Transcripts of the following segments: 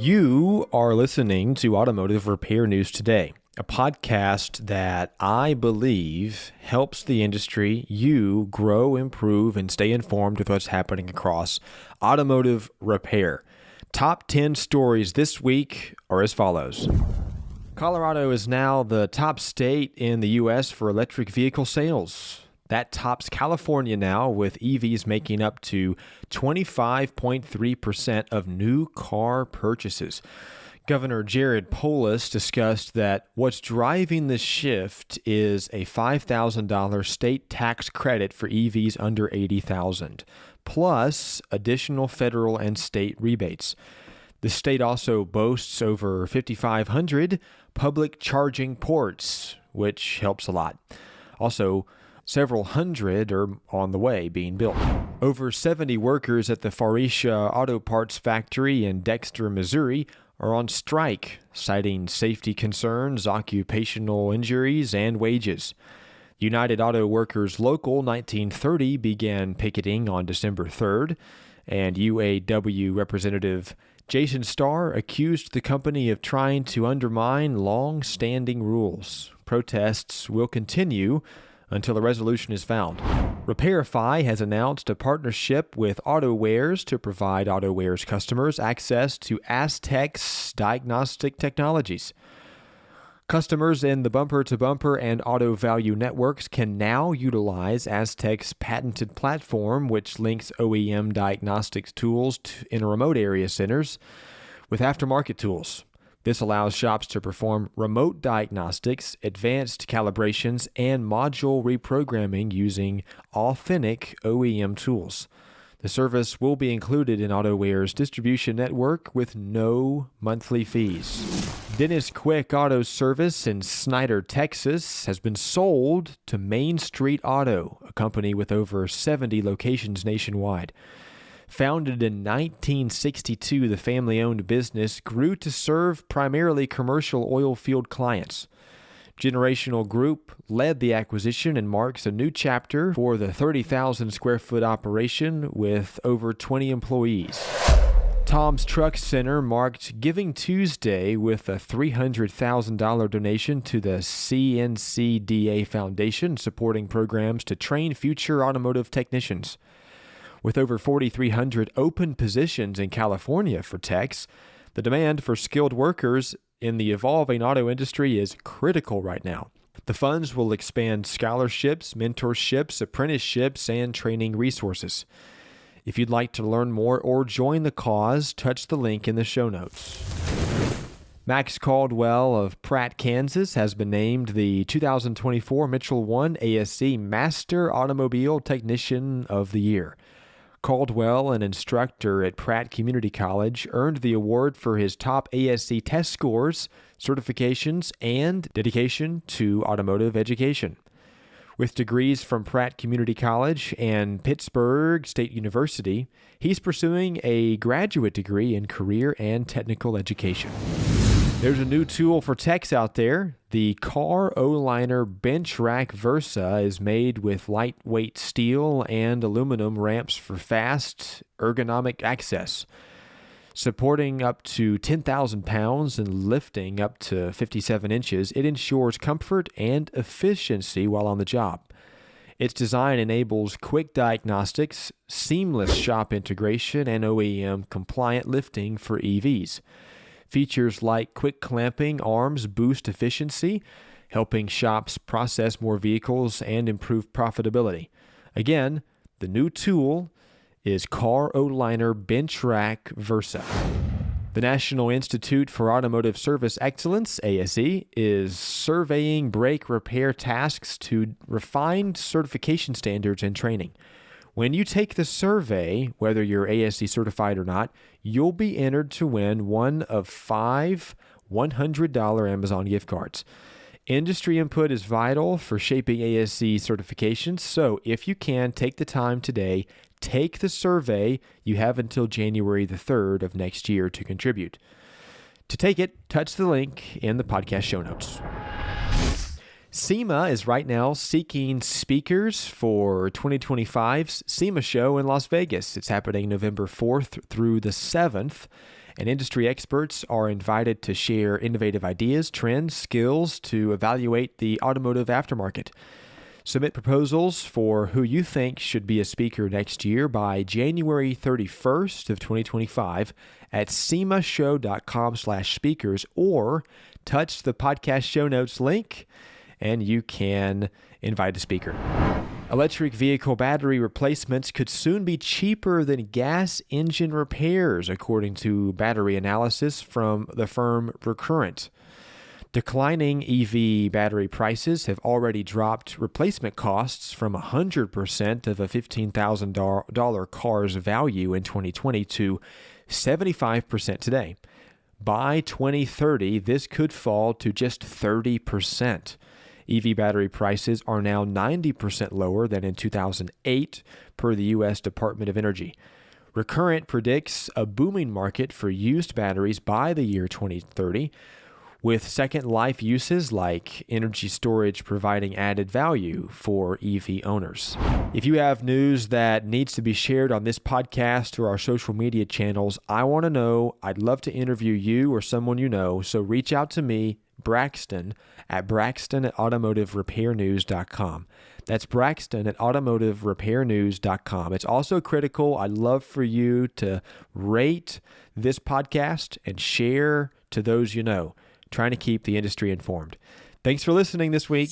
You are listening to Automotive Repair News Today, a podcast that I believe helps the industry, you grow, improve, and stay informed with what's happening across automotive repair. Top 10 stories this week are as follows. Colorado is now the top state in the U.S. for electric vehicle sales. That tops California now, with EVs making up to 25.3% of new car purchases. Governor Jared Polis discussed that what's driving the shift is a $5,000 state tax credit for EVs under $80,000, plus additional federal and state rebates. The state also boasts over 5,500 public charging ports, which helps a lot. Also, several hundred are on the way being built. Over 70 workers at the Faurecia Auto Parts factory in Dexter, Missouri are on strike, citing safety concerns, occupational injuries, and wages. United Auto Workers Local 1930 began picketing on December 3rd, and UAW Representative Jason Starr accused the company of trying to undermine long-standing rules. Protests will continue until a resolution is found. Repairify has announced a partnership with AutoWares to provide AutoWares customers access to Aztek's diagnostic technologies. Customers in the bumper-to-bumper and auto value networks can now utilize Aztek's patented platform, which links OEM diagnostics tools in remote area centers with aftermarket tools. This allows shops to perform remote diagnostics, advanced calibrations, and module reprogramming using authentic OEM tools. The service will be included in AutoWare's distribution network with no monthly fees. Dennis Quick Auto Service in Snyder, Texas, has been sold to Main Street Auto, a company with over 70 locations nationwide. Founded in 1962, the family-owned business grew to serve primarily commercial oil field clients. Generational Group led the acquisition and marks a new chapter for the 30,000 square foot operation with over 20 employees. Tom's Truck Center marked Giving Tuesday with a $300,000 donation to the CNCDA Foundation, supporting programs to train future automotive technicians. With over 4,300 open positions in California for techs, the demand for skilled workers in the evolving auto industry is critical right now. The funds will expand scholarships, mentorships, apprenticeships, and training resources. If you'd like to learn more or join the cause, touch the link in the show notes. Max Caldwell of Pratt, Kansas, has been named the 2024 Mitchell 1 ASE Master Automobile Technician of the Year. Caldwell, an instructor at Pratt Community College, earned the award for his top ASE test scores, certifications, and dedication to automotive education. With degrees from Pratt Community College and Pittsburgh State University, he's pursuing a graduate degree in career and technical education. There's a new tool for techs out there. The Car O-Liner Bench Rack Versa is made with lightweight steel and aluminum ramps for fast, ergonomic access. Supporting up to 10,000 pounds and lifting up to 57 inches, it ensures comfort and efficiency while on the job. Its design enables quick diagnostics, seamless shop integration, and OEM-compliant lifting for EVs. Features like quick clamping arms boost efficiency, helping shops process more vehicles and improve profitability. Again, the new tool is Car O-Liner Bench Rack Versa. The National Institute for Automotive Service Excellence, ASE, is surveying brake repair tasks to refine certification standards and training. When you take the survey, whether you're ASE certified or not, you'll be entered to win one of 5 $100 Amazon gift cards. Industry input is vital for shaping ASE certifications, so if you can, take the time today, take the survey. You have until January the 3rd of next year to contribute. To take it, touch the link in the podcast show notes. SEMA is right now seeking speakers for 2025's SEMA show in Las Vegas. It's happening November 4th through the 7th, and industry experts are invited to share innovative ideas, trends, skills to evaluate the automotive aftermarket. Submit proposals for who you think should be a speaker next year by January 31st of 2025 at semashow.com/speakers, or touch the podcast show notes link and you can invite a speaker. Electric vehicle battery replacements could soon be cheaper than gas engine repairs, according to battery analysis from the firm Recurrent. Declining EV battery prices have already dropped replacement costs from 100% of a $15,000 car's value in 2020 to 75% today. By 2030, this could fall to just 30%. EV battery prices are now 90% lower than in 2008, per the U.S. Department of Energy. Recurrent predicts a booming market for used batteries by the year 2030, with second life uses like energy storage providing added value for EV owners. If you have news that needs to be shared on this podcast or our social media channels, I want to know. I'd love to interview you or someone you know, so reach out to me, Braxton, at automotiverepairnews.com. That's Braxton at automotiverepairnews.com. It's also critical. I'd love for you to rate this podcast and share to those you know, trying to keep the industry informed. Thanks for listening this week.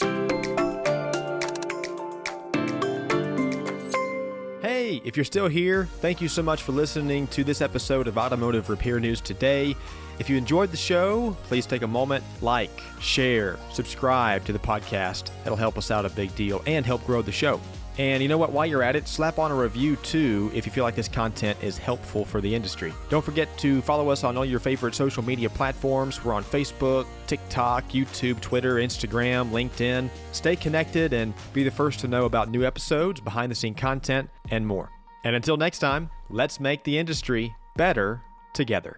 Hey, if you're still here, thank you so much for listening to this episode of Automotive Repair News today. If you enjoyed the show, please take a moment, like, share, subscribe to the podcast. That'll help us out a big deal and help grow the show. And you know what? While you're at it, slap on a review too if you feel like this content is helpful for the industry. Don't forget to follow us on all your favorite social media platforms. We're on Facebook, TikTok, YouTube, Twitter, Instagram, LinkedIn. Stay connected and be the first to know about new episodes, behind-the-scene content, and more. And until next time, let's make the industry better together.